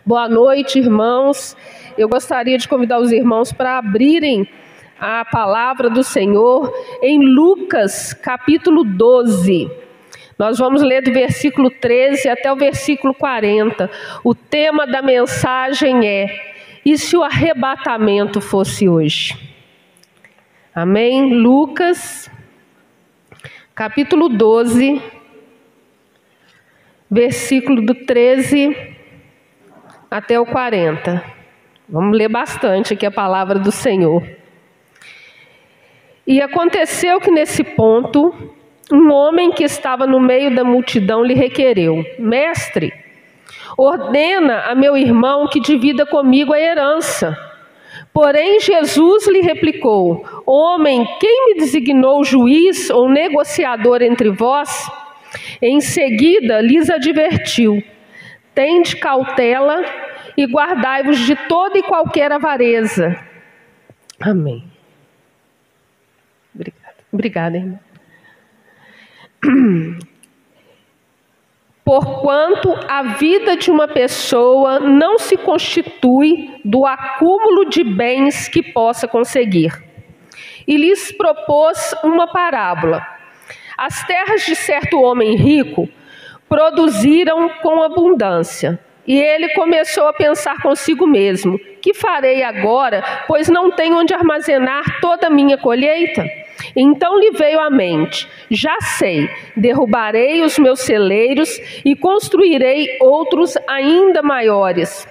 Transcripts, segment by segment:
Boa noite, irmãos. Eu gostaria de convidar os irmãos para abrirem a palavra do Senhor em Lucas, capítulo 12. Nós vamos ler do versículo 13 até o versículo 40. O tema da mensagem é: e se o arrebatamento fosse hoje? Amém? Lucas, capítulo 12, versículo do 13 até o 40. Vamos ler bastante aqui a palavra do Senhor. E aconteceu que nesse ponto, um homem que estava no meio da multidão lhe requereu: Mestre, ordena a meu irmão que divida comigo a herança. Porém Jesus lhe replicou: Homem, quem me designou juiz ou negociador entre vós? Em seguida lhes advertiu: Tende cautela e guardai-vos de toda e qualquer avareza. Amém. Obrigada, irmã. Porquanto a vida de uma pessoa não se constitui do acúmulo de bens que possa conseguir. E lhes propôs uma parábola. As terras de certo homem rico produziram com abundância. E ele começou a pensar consigo mesmo: que farei agora, pois não tenho onde armazenar toda a minha colheita? Então lhe veio à mente: já sei, derrubarei os meus celeiros e construirei outros ainda maiores.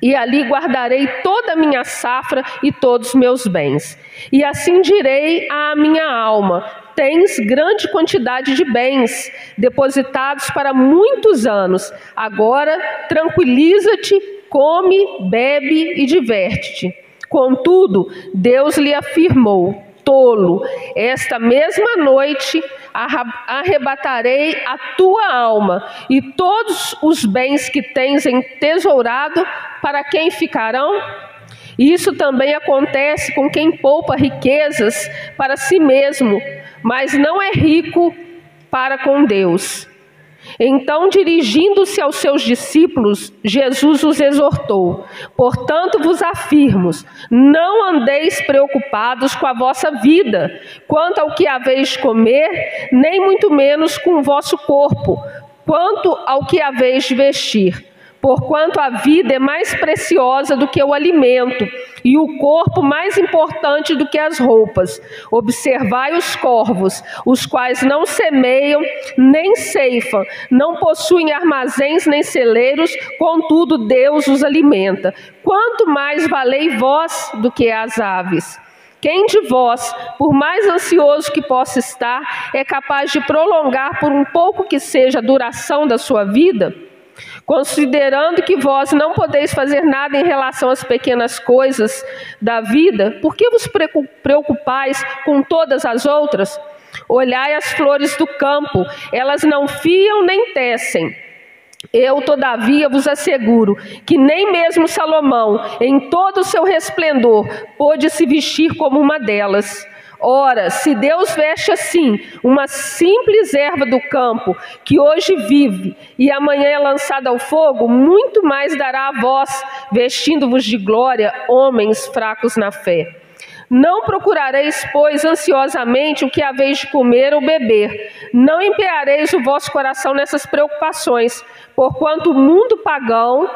E ali guardarei toda a minha safra e todos os meus bens. E assim direi à minha alma: tens grande quantidade de bens, depositados para muitos anos. Agora tranquiliza-te, come, bebe e diverte-te. Contudo, Deus lhe afirmou: tolo, esta mesma noite arrebatarei a tua alma, e todos os bens que tens entesourado, para quem ficarão? Isso também acontece com quem poupa riquezas para si mesmo, mas não é rico para com Deus. Então, dirigindo-se aos seus discípulos, Jesus os exortou: portanto vos afirmo, não andeis preocupados com a vossa vida, quanto ao que haveis de comer, nem muito menos com o vosso corpo, quanto ao que haveis de vestir. Porquanto a vida é mais preciosa do que o alimento, e o corpo mais importante do que as roupas. Observai os corvos, os quais não semeiam, nem ceifam, não possuem armazéns nem celeiros, contudo Deus os alimenta. Quanto mais valei vós do que as aves? Quem de vós, por mais ansioso que possa estar, é capaz de prolongar por um pouco que seja a duração da sua vida? Considerando que vós não podeis fazer nada em relação às pequenas coisas da vida, por que vos preocupais com todas as outras? Olhai as flores do campo, elas não fiam nem tecem. Eu, todavia, vos asseguro que nem mesmo Salomão, em todo o seu resplendor, pôde se vestir como uma delas. Ora, se Deus veste assim uma simples erva do campo, que hoje vive e amanhã é lançada ao fogo, muito mais dará a vós, vestindo-vos de glória, homens fracos na fé. Não procurareis, pois, ansiosamente o que haveis de comer ou beber. Não empenhareis o vosso coração nessas preocupações, porquanto o mundo pagão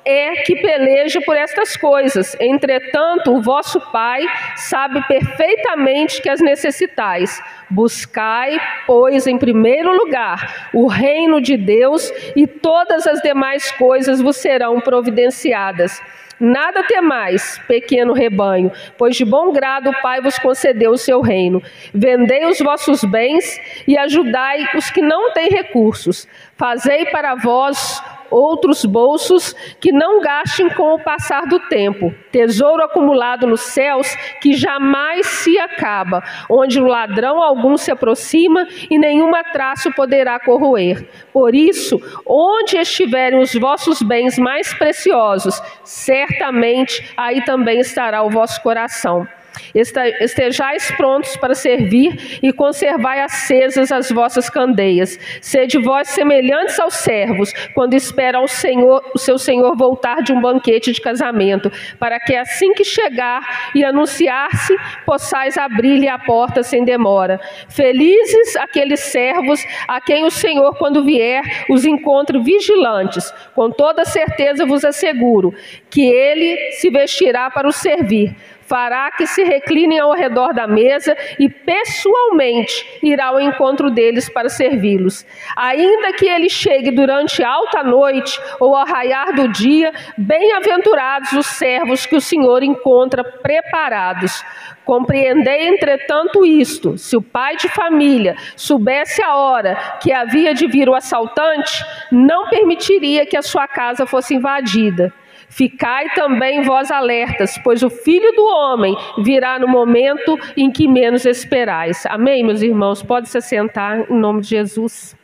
é que peleja por estas coisas. Entretanto, o vosso Pai sabe perfeitamente que as necessitais. Buscai, pois, em primeiro lugar, o reino de Deus, e todas as demais coisas vos serão providenciadas. Nada temais, pequeno rebanho, pois de bom grado o Pai vos concedeu o seu reino. Vendei os vossos bens e ajudai os que não têm recursos. Fazei para vós outros bolsos que não gastem com o passar do tempo. Tesouro acumulado nos céus que jamais se acaba, onde o ladrão algum se aproxima e nenhuma traça poderá corroer. Por isso, onde estiverem os vossos bens mais preciosos, certamente aí também estará o vosso coração. Estejais prontos para servir e conservai acesas as vossas candeias. Sede vós semelhantes aos servos, quando esperam o seu senhor voltar de um banquete de casamento, para que assim que chegar e anunciar-se, possais abrir-lhe a porta sem demora. Felizes aqueles servos a quem o Senhor, quando vier, os encontre vigilantes. Com toda certeza vos asseguro que ele se vestirá para o servir. Fará que se reclinem ao redor da mesa e pessoalmente irá ao encontro deles para servi-los. Ainda que ele chegue durante alta noite ou ao raiar do dia, bem-aventurados os servos que o Senhor encontra preparados. Compreendei, entretanto, isto: se o pai de família soubesse a hora que havia de vir o assaltante, não permitiria que a sua casa fosse invadida. Ficai também vós alertas, pois o Filho do Homem virá no momento em que menos esperais. Amém, meus irmãos? Pode se assentar em nome de Jesus.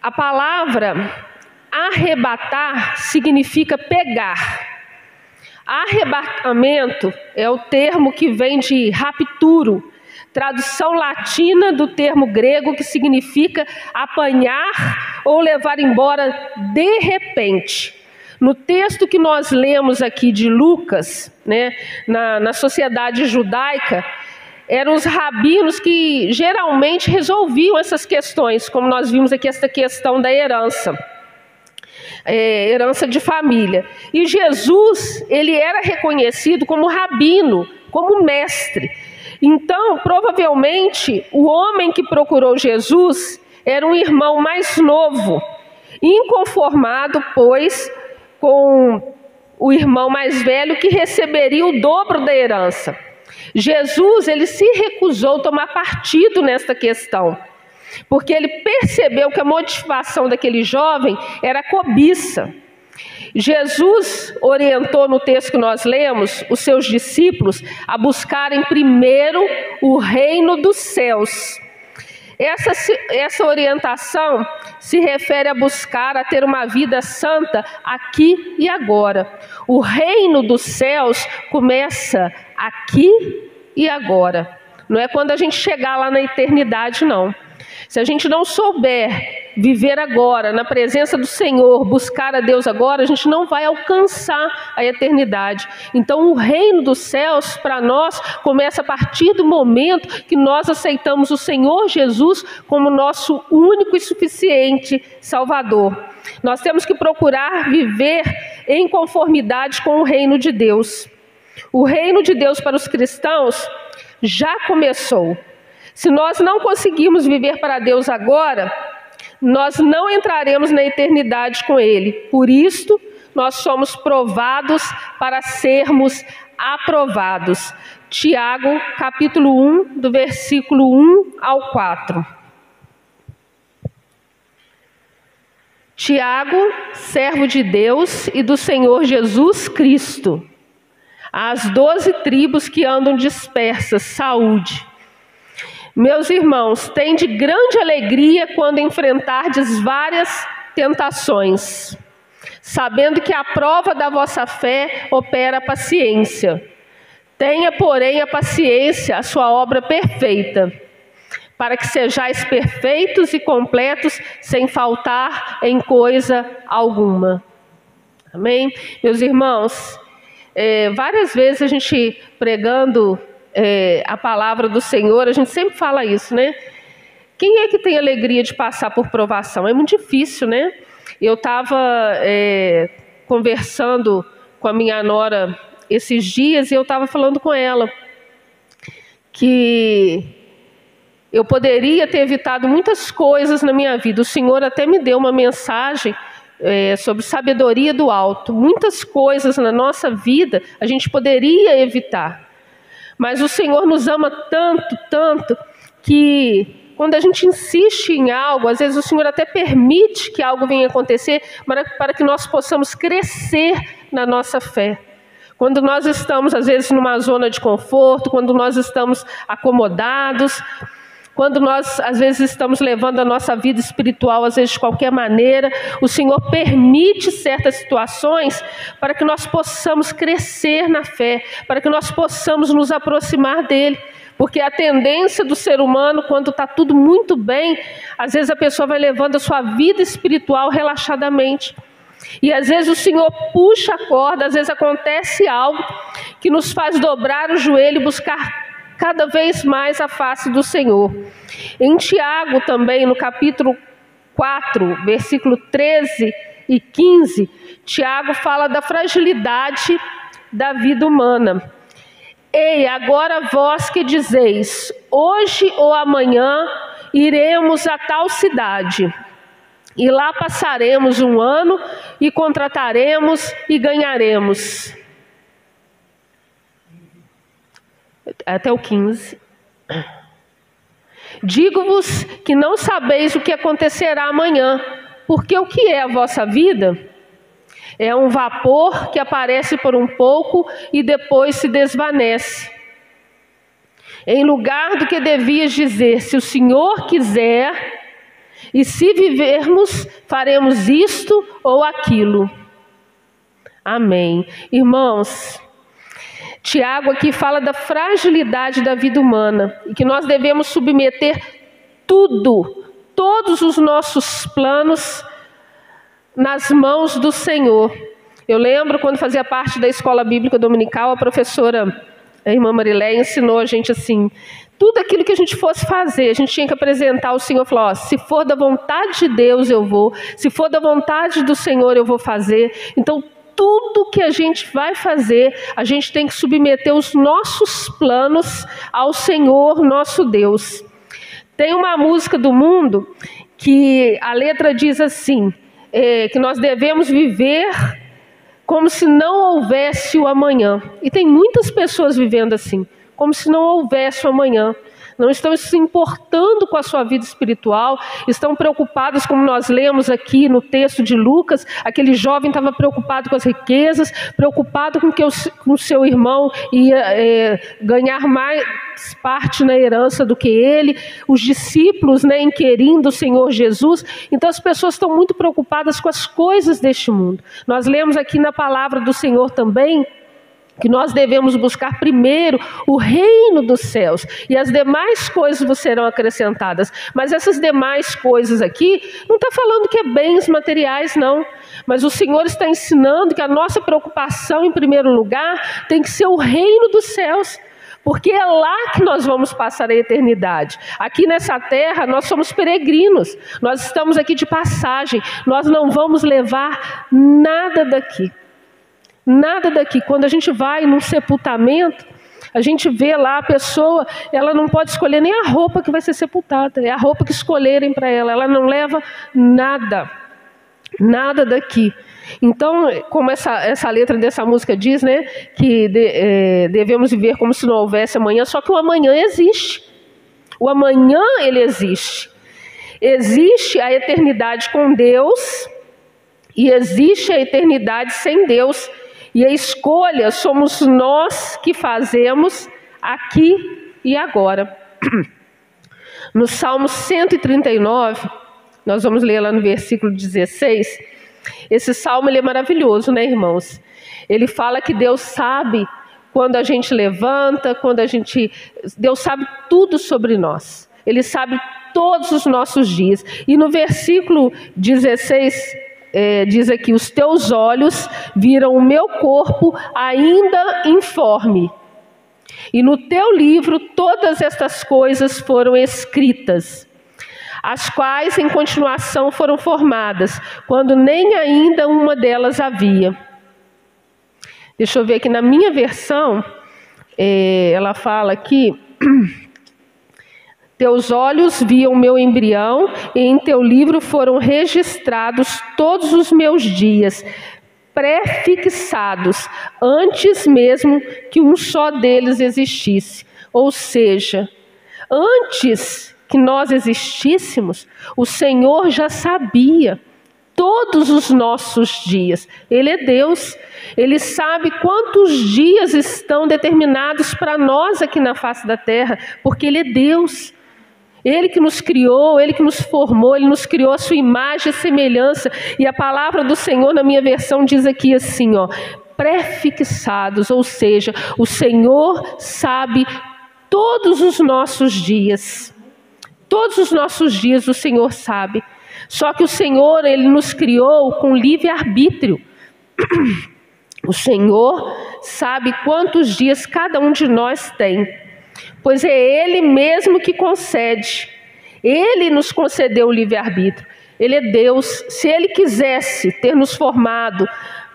A palavra arrebatar significa pegar. Arrebatamento é o termo que vem de rapturo, tradução latina do termo grego que significa apanhar ou levar embora de repente. No texto que nós lemos aqui de Lucas, na sociedade judaica, eram os rabinos que geralmente resolviam essas questões, como nós vimos aqui esta questão da herança. Herança de família. E Jesus, ele era reconhecido como rabino, como mestre. Então, provavelmente, o homem que procurou Jesus era um irmão mais novo, inconformado, pois, com o irmão mais velho que receberia o dobro da herança. Jesus, ele se recusou a tomar partido nesta questão, porque ele percebeu que a motivação daquele jovem era a cobiça. Jesus orientou no texto que nós lemos os seus discípulos a buscarem primeiro o reino dos céus. Essa orientação se refere a buscar, a ter uma vida santa aqui e agora. O reino dos céus começa aqui e agora. Não é quando a gente chegar lá na eternidade, não. Se a gente não souber viver agora, na presença do Senhor, buscar a Deus agora, a gente não vai alcançar a eternidade. Então o reino dos céus para nós começa a partir do momento que nós aceitamos o Senhor Jesus como nosso único e suficiente Salvador. Nós temos que procurar viver em conformidade com o reino de Deus. O reino de Deus para os cristãos já começou. Se nós não conseguirmos viver para Deus agora, nós não entraremos na eternidade com Ele. Por isto, nós somos provados para sermos aprovados. Tiago, capítulo 1, do versículo 1 ao 4. Tiago, servo de Deus e do Senhor Jesus Cristo, às 12 tribos que andam dispersas, saúde. Meus irmãos, tende grande alegria quando enfrentardes várias tentações, sabendo que a prova da vossa fé opera a paciência. Tenha, porém, a paciência a sua obra perfeita, para que sejais perfeitos e completos, sem faltar em coisa alguma. Amém? Meus irmãos, várias vezes a gente pregando a palavra do Senhor, a gente sempre fala isso, né? Quem é que tem alegria de passar por provação? É muito difícil, né? Eu estava conversando com a minha nora esses dias e eu estava falando com ela que eu poderia ter evitado muitas coisas na minha vida. O Senhor até me deu uma mensagem sobre sabedoria do alto. Muitas coisas na nossa vida a gente poderia evitar. Mas o Senhor nos ama tanto, tanto, que quando a gente insiste em algo, às vezes o Senhor até permite que algo venha acontecer para que nós possamos crescer na nossa fé. Quando nós estamos, às vezes, numa zona de conforto, quando nós estamos acomodados, Quando nós, às vezes, estamos levando a nossa vida espiritual, às vezes de qualquer maneira, o Senhor permite certas situações para que nós possamos crescer na fé, para que nós possamos nos aproximar dEle. Porque a tendência do ser humano, quando está tudo muito bem, às vezes a pessoa vai levando a sua vida espiritual relaxadamente. E às vezes o Senhor puxa a corda, às vezes acontece algo que nos faz dobrar o joelho e buscar cada vez mais a face do Senhor. Em Tiago também, no capítulo 4, versículo 13 e 15, Tiago fala da fragilidade da vida humana. Ei, agora vós que dizeis, hoje ou amanhã iremos a tal cidade, e lá passaremos um ano, e contrataremos e ganharemos. Até o 15. Digo-vos que não sabeis o que acontecerá amanhã, porque o que é a vossa vida? É um vapor que aparece por um pouco e depois se desvanece. Em lugar do que devias dizer, se o Senhor quiser, e se vivermos, faremos isto ou aquilo. Amém. Irmãos, Tiago aqui fala da fragilidade da vida humana e que nós devemos submeter todos os nossos planos nas mãos do Senhor. Eu lembro quando fazia parte da escola bíblica dominical, a professora, a irmã Marilé, ensinou a gente assim, tudo aquilo que a gente fosse fazer, a gente tinha que apresentar ao Senhor, falar, se for da vontade de Deus eu vou, se for da vontade do Senhor eu vou fazer. Então tudo que a gente vai fazer, a gente tem que submeter os nossos planos ao Senhor nosso Deus. Tem uma música do mundo que a letra diz assim, que nós devemos viver como se não houvesse o amanhã. E tem muitas pessoas vivendo assim, como se não houvesse o amanhã. Não estão se importando com a sua vida espiritual, estão preocupados, como nós lemos aqui no texto de Lucas, aquele jovem estava preocupado com as riquezas, preocupado com que o seu irmão ia ganhar mais parte na herança do que ele, os discípulos, inquirindo o Senhor Jesus. Então as pessoas estão muito preocupadas com as coisas deste mundo. Nós lemos aqui na palavra do Senhor também, que nós devemos buscar primeiro o reino dos céus, e as demais coisas vos serão acrescentadas. Mas essas demais coisas aqui, não está falando que é bens materiais não, mas o Senhor está ensinando que a nossa preocupação em primeiro lugar tem que ser o reino dos céus, porque é lá que nós vamos passar a eternidade. Aqui nessa terra nós somos peregrinos, nós estamos aqui de passagem, nós não vamos levar nada daqui. Nada daqui. Quando a gente vai num sepultamento, a gente vê lá a pessoa, ela não pode escolher nem a roupa que vai ser sepultada, é a roupa que escolherem para ela não leva nada daqui. Então, como essa letra dessa música diz, que devemos viver como se não houvesse amanhã, só que o amanhã existe. O amanhã, ele existe. Existe a eternidade com Deus e existe a eternidade sem Deus. E a escolha somos nós que fazemos aqui e agora. No Salmo 139, nós vamos ler lá no versículo 16. Esse salmo ele é maravilhoso, irmãos? Ele fala que Deus sabe quando a gente levanta, Deus sabe tudo sobre nós. Ele sabe todos os nossos dias. E no versículo 16, diz aqui, os teus olhos viram o meu corpo ainda informe, e no teu livro todas estas coisas foram escritas, as quais em continuação foram formadas, quando nem ainda uma delas havia. Deixa eu ver aqui na minha versão, ela fala aqui, teus olhos viam meu embrião, e em teu livro foram registrados todos os meus dias, pré-fixados, antes mesmo que um só deles existisse. Ou seja, antes que nós existíssemos, o Senhor já sabia todos os nossos dias. Ele é Deus, Ele sabe quantos dias estão determinados para nós aqui na face da terra, porque Ele é Deus. Ele que nos criou, Ele que nos formou, Ele nos criou a sua imagem e semelhança. E a palavra do Senhor, na minha versão, diz aqui assim, ó, pré-fixados, ou seja, o Senhor sabe todos os nossos dias. Todos os nossos dias o Senhor sabe. Só que o Senhor, Ele nos criou com livre-arbítrio. O Senhor sabe quantos dias cada um de nós tem, pois é Ele mesmo que concede. Ele nos concedeu o livre-arbítrio. Ele é Deus. Se Ele quisesse ter nos formado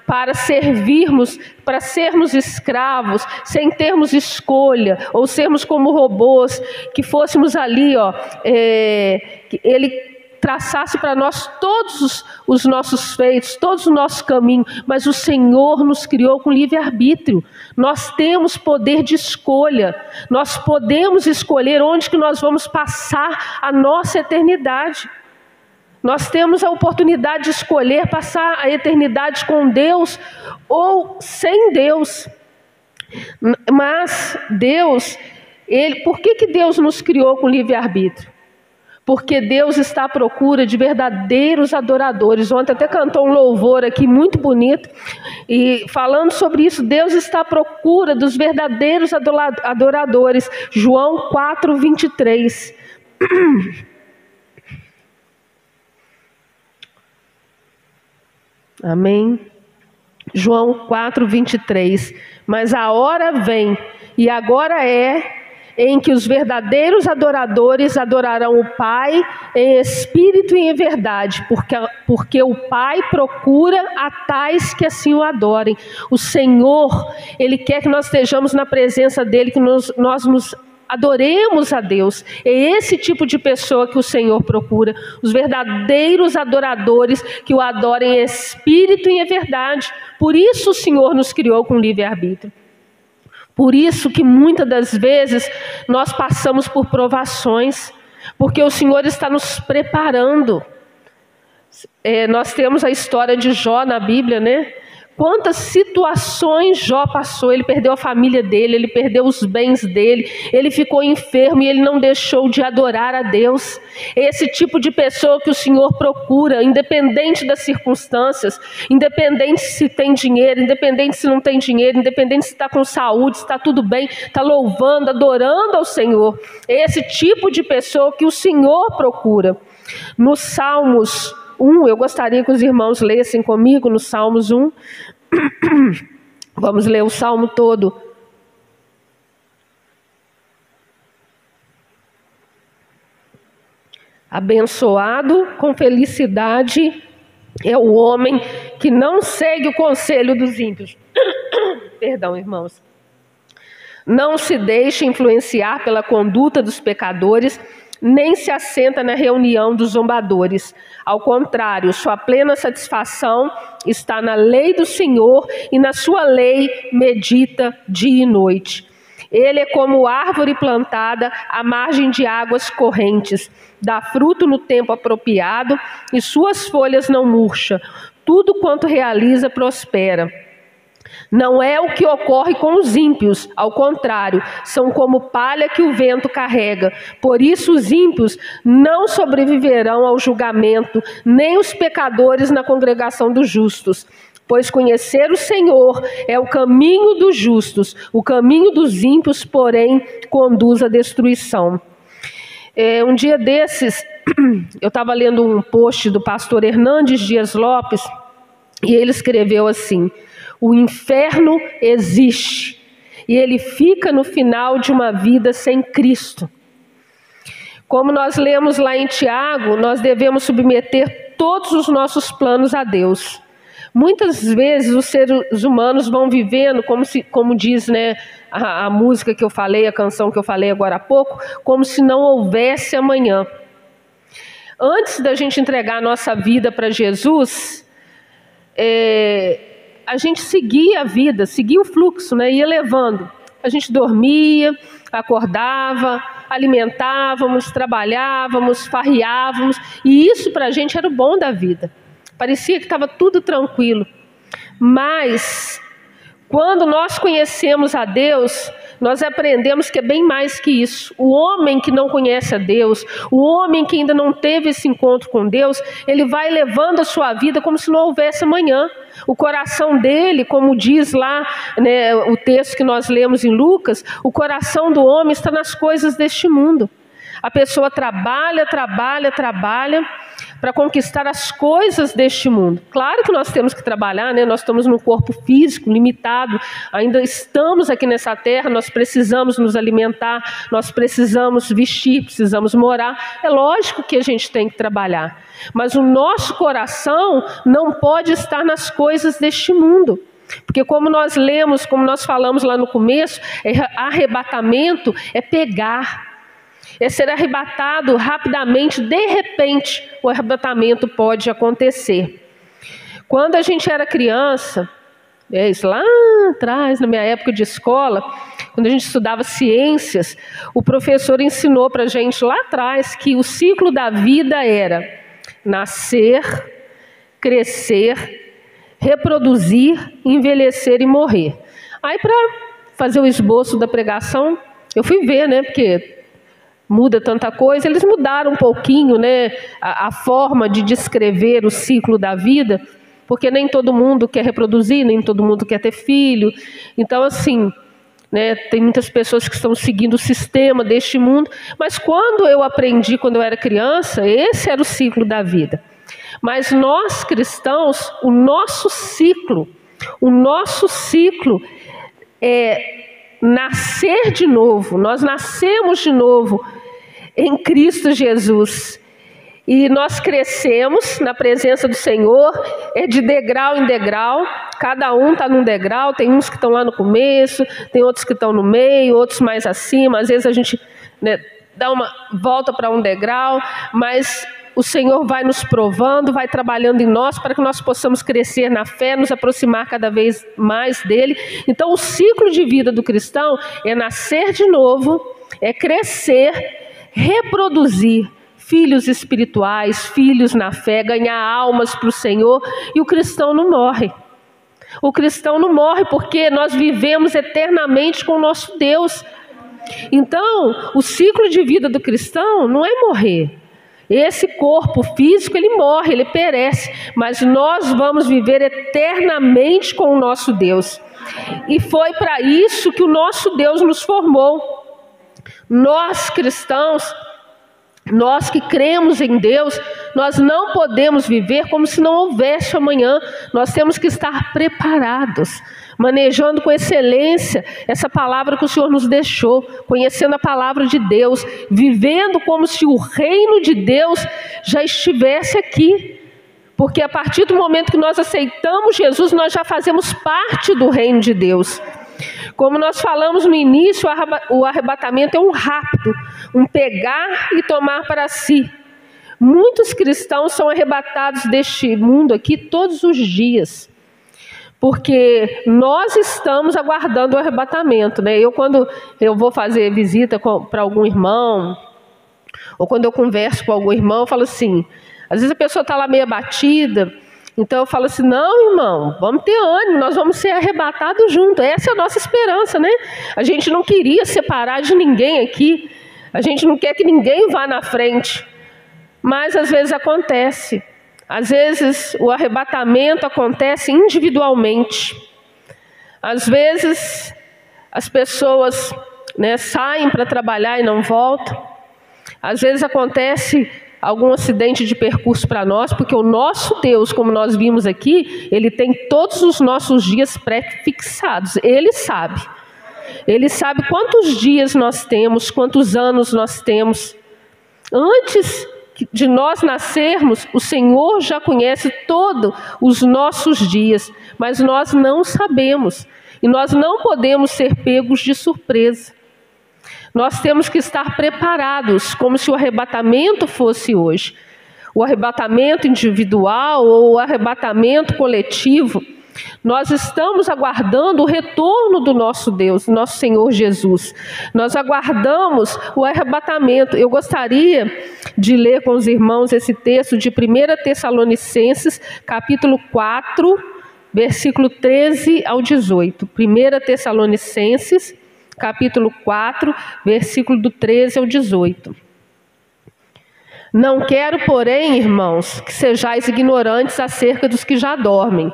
para servirmos, para sermos escravos, sem termos escolha, ou sermos como robôs, que fôssemos ali, ó, Ele traçasse para nós todos os nossos feitos, todos o nosso caminho, mas o Senhor nos criou com livre-arbítrio. Nós temos poder de escolha, nós podemos escolher onde que nós vamos passar a nossa eternidade. Nós temos a oportunidade de escolher passar a eternidade com Deus ou sem Deus. Mas Deus, por que Deus nos criou com livre-arbítrio? Porque Deus está à procura de verdadeiros adoradores. Ontem até cantou um louvor aqui muito bonito, e falando sobre isso, Deus está à procura dos verdadeiros adoradores. João 4:23. Amém? João 4:23. Mas a hora vem, e agora é, em que os verdadeiros adoradores adorarão o Pai em espírito e em verdade, porque o Pai procura a tais que assim o adorem. O Senhor, Ele quer que nós estejamos na presença dEle, que nós nos adoremos a Deus. É esse tipo de pessoa que o Senhor procura, os verdadeiros adoradores que o adorem em espírito e em verdade. Por isso o Senhor nos criou com livre-arbítrio. Por isso que muitas das vezes nós passamos por provações, porque o Senhor está nos preparando. Nós temos a história de Jó na Bíblia, né? Quantas situações Jó passou. Ele perdeu a família dele, ele perdeu os bens dele, ele ficou enfermo e ele não deixou de adorar a Deus. Esse tipo de pessoa que o Senhor procura, independente das circunstâncias, independente se tem dinheiro, independente se não tem dinheiro, independente se está com saúde, se está tudo bem, está louvando, adorando ao Senhor. Esse tipo de pessoa que o Senhor procura. No Salmos 1, eu gostaria que os irmãos lessem comigo no Salmos 1. Vamos ler o Salmo todo. Abençoado com felicidade é o homem que não segue o conselho dos ímpios. Perdão, irmãos. Não se deixa influenciar pela conduta dos pecadores, nem se assenta na reunião dos zombadores. Ao contrário, sua plena satisfação está na lei do Senhor, e na sua lei medita dia e noite. Ele é como árvore plantada à margem de águas correntes, dá fruto no tempo apropriado, e suas folhas não murcham. Tudo quanto realiza prospera. Não é o que ocorre com os ímpios, ao contrário, são como palha que o vento carrega. Por isso os ímpios não sobreviverão ao julgamento, nem os pecadores na congregação dos justos. Pois conhecer o Senhor é o caminho dos justos, o caminho dos ímpios, porém, conduz à destruição. Um dia desses, eu estava lendo um post do pastor Hernandes Dias Lopes, e ele escreveu assim: o inferno existe, e ele fica no final de uma vida sem Cristo. Como nós lemos lá em Tiago, nós devemos submeter todos os nossos planos a Deus. Muitas vezes os seres humanos vão vivendo como diz, né, a música que eu falei, a canção que eu falei agora há pouco, como se não houvesse amanhã. Antes da gente entregar a nossa vida para Jesus, a gente seguia a vida, seguia o fluxo, né? Ia levando. A gente dormia, acordava, alimentávamos, trabalhávamos, farreávamos, e isso para a gente era o bom da vida. Parecia que estava tudo tranquilo. Mas, quando nós conhecemos a Deus, nós aprendemos que é bem mais que isso. O homem que não conhece a Deus, o homem que ainda não teve esse encontro com Deus, ele vai levando a sua vida como se não houvesse amanhã. O coração dele, como diz lá, né, o texto que nós lemos em Lucas, o coração do homem está nas coisas deste mundo. A pessoa trabalha para conquistar as coisas deste mundo. Claro que nós temos que trabalhar, né? Nós estamos num corpo físico limitado, ainda estamos aqui nessa terra, nós precisamos nos alimentar, nós precisamos vestir, precisamos morar. É lógico que a gente tem que trabalhar, mas o nosso coração não pode estar nas coisas deste mundo. Porque como nós lemos, como nós falamos lá no começo, arrebatamento é pegar. É ser arrebatado rapidamente, de repente, o arrebatamento pode acontecer. Quando a gente era criança, isso lá atrás, na minha época de escola, quando a gente estudava ciências, o professor ensinou para a gente lá atrás que o ciclo da vida era nascer, crescer, reproduzir, envelhecer e morrer. Aí, para fazer o esboço da pregação, eu fui ver, né, porque muda tanta coisa, eles mudaram um pouquinho, né, a forma de descrever o ciclo da vida, porque nem todo mundo quer reproduzir, nem todo mundo quer ter filho. Então, assim, né, tem muitas pessoas que estão seguindo o sistema deste mundo, mas quando eu aprendi, quando eu era criança, esse era o ciclo da vida. Mas nós cristãos, o nosso ciclo é nascer de novo. Nós nascemos de novo em Cristo Jesus. E nós crescemos na presença do Senhor, é de degrau em degrau, cada um está num degrau, tem uns que estão lá no começo, tem outros que estão no meio, outros mais acima, às vezes a gente, né, dá uma volta para um degrau, mas o Senhor vai nos provando, vai trabalhando em nós para que nós possamos crescer na fé, nos aproximar cada vez mais dele. Então o ciclo de vida do cristão é nascer de novo, é crescer, reproduzir filhos espirituais, filhos na fé, ganhar almas para o Senhor. E o cristão não morre. O cristão não morre porque nós vivemos eternamente com o nosso Deus. Então, o ciclo de vida do cristão não é morrer. Esse corpo físico, ele morre, ele perece. Mas nós vamos viver eternamente com o nosso Deus. E foi para isso que o nosso Deus nos formou. Nós cristãos, nós que cremos em Deus, nós não podemos viver como se não houvesse amanhã. Nós temos que estar preparados, manejando com excelência essa palavra que o Senhor nos deixou, conhecendo a palavra de Deus, vivendo como se o reino de Deus já estivesse aqui. Porque a partir do momento que nós aceitamos Jesus, nós já fazemos parte do reino de Deus. Como nós falamos no início, o arrebatamento é um rapto, um pegar e tomar para si. Muitos cristãos são arrebatados deste mundo aqui todos os dias, porque nós estamos aguardando o arrebatamento, né? Quando eu vou fazer visita para algum irmão, ou quando eu converso com algum irmão, eu falo assim, às vezes a pessoa está lá meio abatida, então eu falo assim, não, irmão, vamos ter ânimo, nós vamos ser arrebatados juntos. Essa é a nossa esperança, né? A gente não queria separar de ninguém aqui, a gente não quer que ninguém vá na frente, mas às vezes acontece. Às vezes o arrebatamento acontece individualmente. Às vezes as pessoas, né, saem para trabalhar e não voltam. Às vezes acontece algum acidente de percurso para nós, porque o nosso Deus, como nós vimos aqui, Ele tem todos os nossos dias pré-fixados. Ele sabe quantos dias nós temos, quantos anos nós temos. Antes de nós nascermos, o Senhor já conhece todos os nossos dias, mas nós não sabemos, e nós não podemos ser pegos de surpresa. Nós temos que estar preparados, como se o arrebatamento fosse hoje. O arrebatamento individual ou o arrebatamento coletivo, nós estamos aguardando o retorno do nosso Deus, nosso Senhor Jesus. Nós aguardamos o arrebatamento. Eu gostaria de ler com os irmãos esse texto de 1 Tessalonicenses, capítulo 4, versículo 13 ao 18. 1 Tessalonicenses, capítulo 4, versículo do 13 ao 18. Não quero, porém, irmãos, que sejais ignorantes acerca dos que já dormem,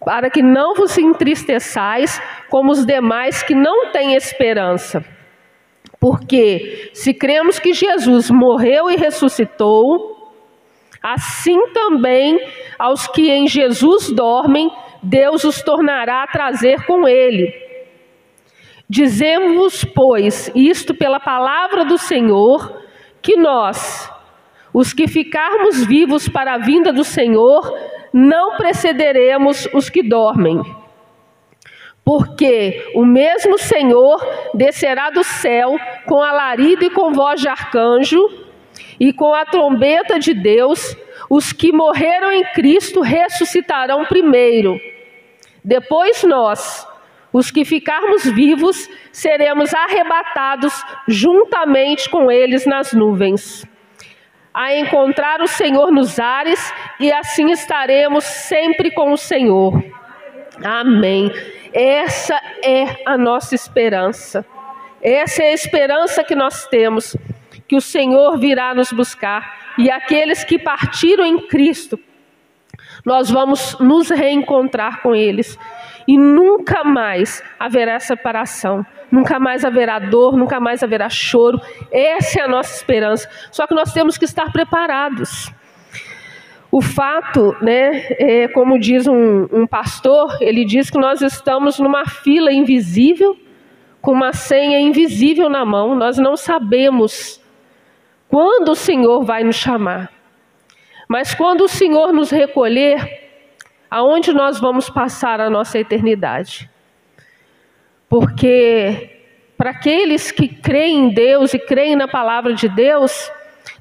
para que não vos entristeçais como os demais que não têm esperança. Porque se cremos que Jesus morreu e ressuscitou, assim também aos que em Jesus dormem, Deus os tornará a trazer com ele. Dizemos, pois, isto pela palavra do Senhor, que nós, os que ficarmos vivos para a vinda do Senhor, não precederemos os que dormem. Porque o mesmo Senhor descerá do céu com alarido e com voz de arcanjo e com a trombeta de Deus. Os que morreram em Cristo ressuscitarão primeiro. Depois nós, os que ficarmos vivos, seremos arrebatados juntamente com eles nas nuvens, a encontrar o Senhor nos ares, e assim estaremos sempre com o Senhor. Amém. Essa é a nossa esperança. Essa é a esperança que nós temos, que o Senhor virá nos buscar. E aqueles que partiram em Cristo, nós vamos nos reencontrar com eles. E nunca mais haverá separação. Nunca mais haverá dor, nunca mais haverá choro. Essa é a nossa esperança. Só que nós temos que estar preparados. O fato, como diz um pastor, ele diz que nós estamos numa fila invisível, com uma senha invisível na mão. Nós não sabemos quando o Senhor vai nos chamar. Mas quando o Senhor nos recolher, aonde nós vamos passar a nossa eternidade? Porque para aqueles que creem em Deus e creem na palavra de Deus,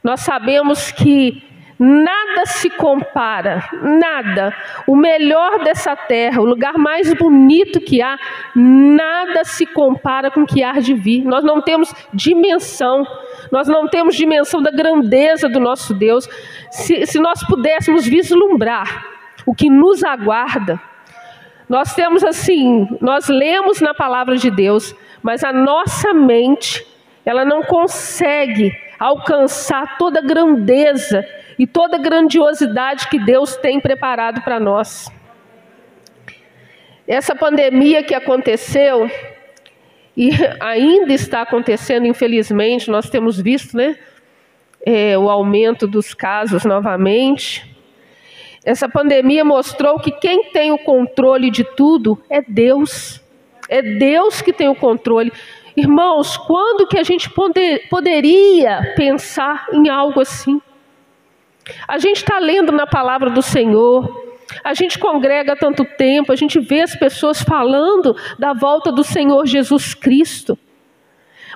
nós sabemos que nada se compara, nada. O melhor dessa terra, o lugar mais bonito que há, nada se compara com o que há de vir. Nós não temos dimensão, da grandeza do nosso Deus. Se nós pudéssemos vislumbrar o que nos aguarda, nós lemos na palavra de Deus, mas a nossa mente, ela não consegue alcançar toda a grandeza e toda a grandiosidade que Deus tem preparado para nós. Essa pandemia que aconteceu, e ainda está acontecendo, infelizmente, nós temos visto, o aumento dos casos novamente. Essa pandemia mostrou que quem tem o controle de tudo é Deus. É Deus que tem o controle. Irmãos, quando que a gente poderia pensar em algo assim? A gente está lendo na palavra do Senhor, a gente congrega há tanto tempo, a gente vê as pessoas falando da volta do Senhor Jesus Cristo.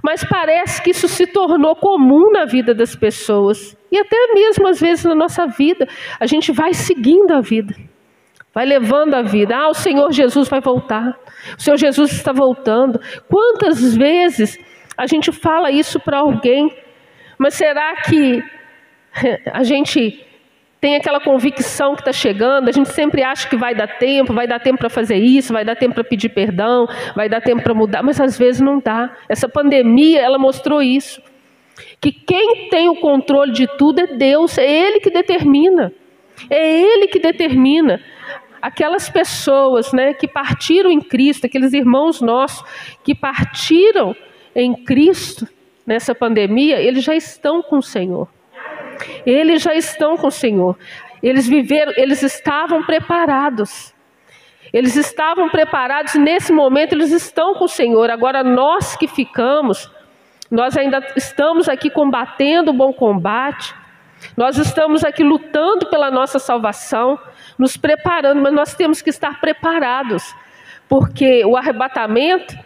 Mas parece que isso se tornou comum na vida das pessoas. E até mesmo às vezes na nossa vida, a gente vai seguindo a vida. Vai levando a vida. O Senhor Jesus vai voltar. O Senhor Jesus está voltando. Quantas vezes a gente fala isso para alguém? Mas será que a gente tem aquela convicção que está chegando? A gente sempre acha que vai dar tempo para fazer isso, vai dar tempo para pedir perdão, vai dar tempo para mudar, mas às vezes não dá. Essa pandemia, ela mostrou isso, que quem tem o controle de tudo é Deus, é Ele que determina, Aquelas pessoas, que partiram em Cristo, aqueles irmãos nossos que partiram em Cristo nessa pandemia, eles já estão com o Senhor. Eles já estão com o Senhor. Eles estavam preparados. Eles estavam preparados, nesse momento eles estão com o Senhor. Agora nós que ficamos, nós ainda estamos aqui combatendo o bom combate. Nós estamos aqui lutando pela nossa salvação, nos preparando, mas nós temos que estar preparados. Porque o arrebatamento,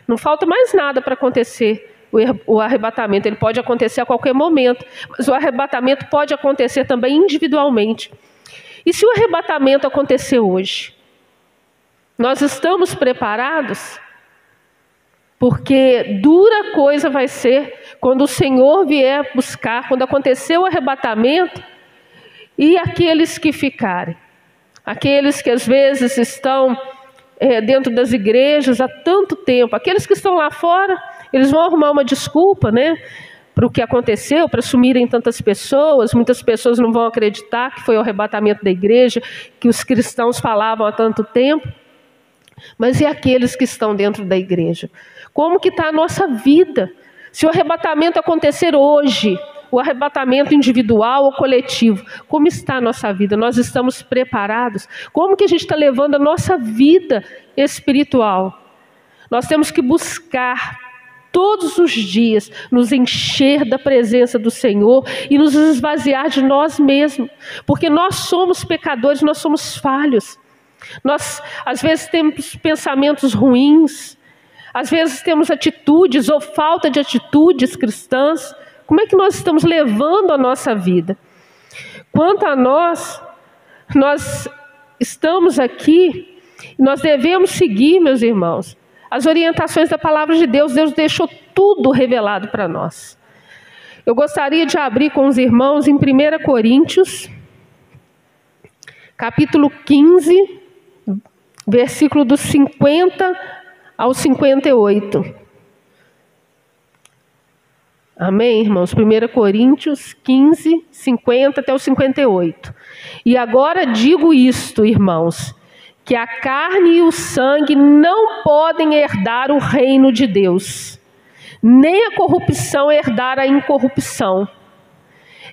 não falta mais nada para acontecer. O arrebatamento, ele pode acontecer a qualquer momento, mas o arrebatamento pode acontecer também individualmente. E se o arrebatamento acontecer hoje, nós estamos preparados? Porque dura coisa vai ser quando o Senhor vier buscar, quando acontecer o arrebatamento, e aqueles que ficarem, aqueles que às vezes estão dentro das igrejas há tanto tempo. Aqueles que estão lá fora, eles vão arrumar uma desculpa, né, para o que aconteceu, para sumirem tantas pessoas. Muitas pessoas não vão acreditar que foi o arrebatamento da igreja, que os cristãos falavam há tanto tempo. Mas e aqueles que estão dentro da igreja? Como que está a nossa vida? Se o arrebatamento acontecer hoje, o arrebatamento individual ou coletivo, como está a nossa vida? Nós estamos preparados? Como que a gente está levando a nossa vida espiritual? Nós temos que buscar todos os dias nos encher da presença do Senhor e nos esvaziar de nós mesmos, porque nós somos pecadores, nós somos falhos. Nós às vezes temos pensamentos ruins, às vezes temos atitudes ou falta de atitudes cristãs. Como é que nós estamos levando a nossa vida? Quanto a nós estamos aqui, nós devemos seguir, meus irmãos, as orientações da palavra de Deus. Deus deixou tudo revelado para nós. Eu gostaria de abrir com os irmãos em 1 Coríntios, capítulo 15, versículo dos 50 ao 58. Amém, irmãos? 1 Coríntios 15, 50 até o 58. E agora digo isto, irmãos, que a carne e o sangue não podem herdar o reino de Deus, nem a corrupção herdar a incorrupção.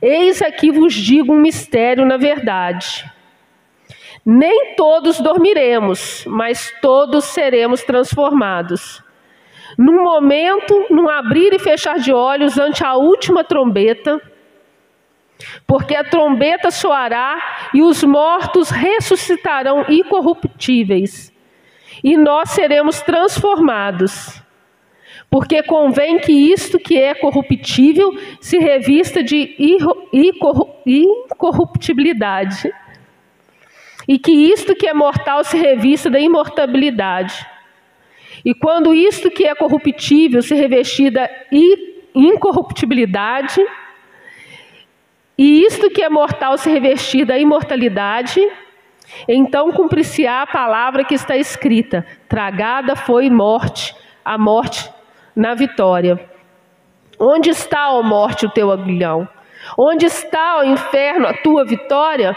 Eis aqui vos digo um mistério na verdade. Nem todos dormiremos, mas todos seremos transformados. Num momento, num abrir e fechar de olhos ante a última trombeta, porque a trombeta soará e os mortos ressuscitarão incorruptíveis, e nós seremos transformados. Porque convém que isto que é corruptível se revista de incorruptibilidade, e que isto que é mortal se revista da imortalidade. E quando isto que é corruptível se revestir da incorruptibilidade, e isto que é mortal se revestir da imortalidade, então cumprir-se-á a palavra que está escrita: tragada foi a morte na vitória. Onde está, ó morte, o teu aguilhão? Onde está, ó inferno, a tua vitória?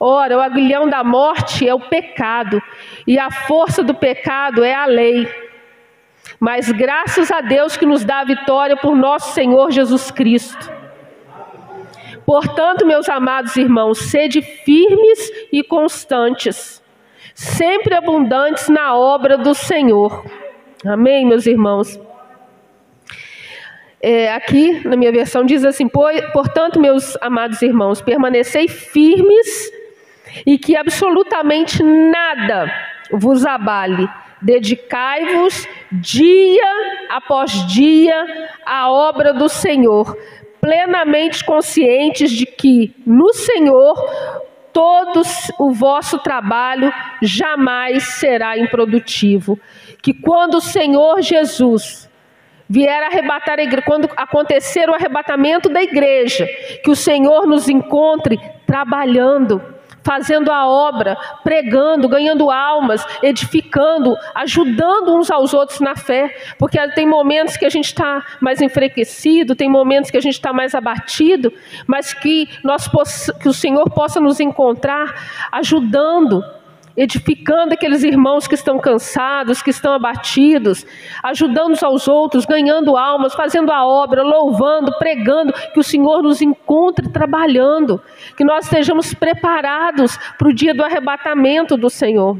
Ora, o aguilhão da morte é o pecado, e a força do pecado é a lei. Mas graças a Deus que nos dá a vitória por nosso Senhor Jesus Cristo. Portanto, meus amados irmãos, sede firmes e constantes, sempre abundantes na obra do Senhor. Amém, meus irmãos? Aqui na minha versão diz assim: portanto, meus amados irmãos, permanecei firmes e que absolutamente nada vos abale. Dedicai-vos dia após dia à obra do Senhor, plenamente conscientes de que no Senhor todo o vosso trabalho jamais será improdutivo. Que quando o Senhor Jesus vier arrebatar a igreja, quando acontecer o arrebatamento da igreja, que o Senhor nos encontre trabalhando, fazendo a obra, pregando, ganhando almas, edificando, ajudando uns aos outros na fé, porque tem momentos que a gente está mais enfraquecido, tem momentos que a gente está mais abatido, mas que o Senhor possa nos encontrar ajudando, edificando aqueles irmãos que estão cansados, que estão abatidos, ajudando uns aos outros, ganhando almas, fazendo a obra, louvando, pregando, que o Senhor nos encontre trabalhando, que nós estejamos preparados para o dia do arrebatamento do Senhor.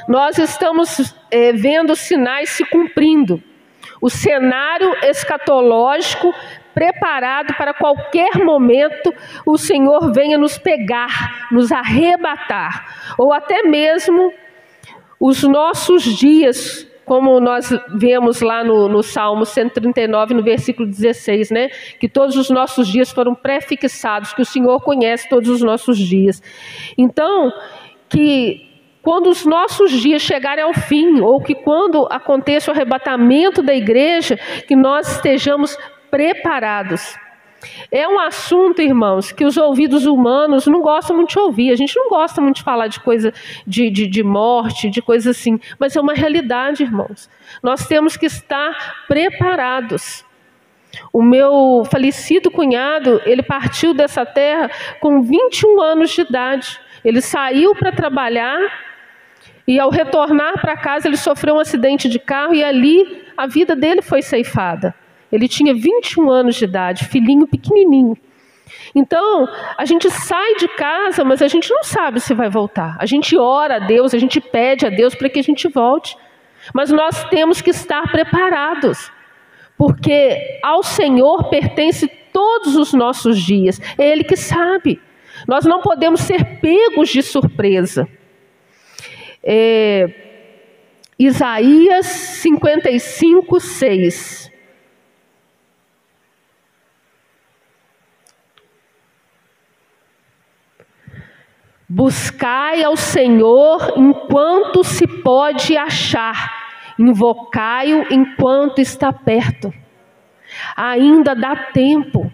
Nós estamos vendo sinais se cumprindo, o cenário escatológico preparado para qualquer momento o Senhor venha nos pegar, nos arrebatar, ou até mesmo os nossos dias, como nós vemos lá no Salmo 139, no versículo 16, né? Que todos os nossos dias foram prefixados, que o Senhor conhece todos os nossos dias. Então, que quando os nossos dias chegarem ao fim, ou que quando aconteça o arrebatamento da igreja, que nós estejamos preparados. É um assunto, irmãos, que os ouvidos humanos não gostam muito de ouvir. A gente não gosta muito de falar de coisa de morte, de coisa assim. Mas é uma realidade, irmãos. Nós temos que estar preparados. O meu falecido cunhado, ele partiu dessa terra com 21 anos de idade. Ele saiu para trabalhar e ao retornar para casa ele sofreu um acidente de carro e ali a vida dele foi ceifada. Ele tinha 21 anos de idade, filhinho pequenininho. Então, a gente sai de casa, mas a gente não sabe se vai voltar. A gente ora a Deus, a gente pede a Deus para que a gente volte. Mas nós temos que estar preparados, porque ao Senhor pertence todos os nossos dias. É Ele que sabe. Nós não podemos ser pegos de surpresa. Isaías 55, 6. Buscai ao Senhor enquanto se pode achar, invocai-o enquanto está perto. Ainda dá tempo.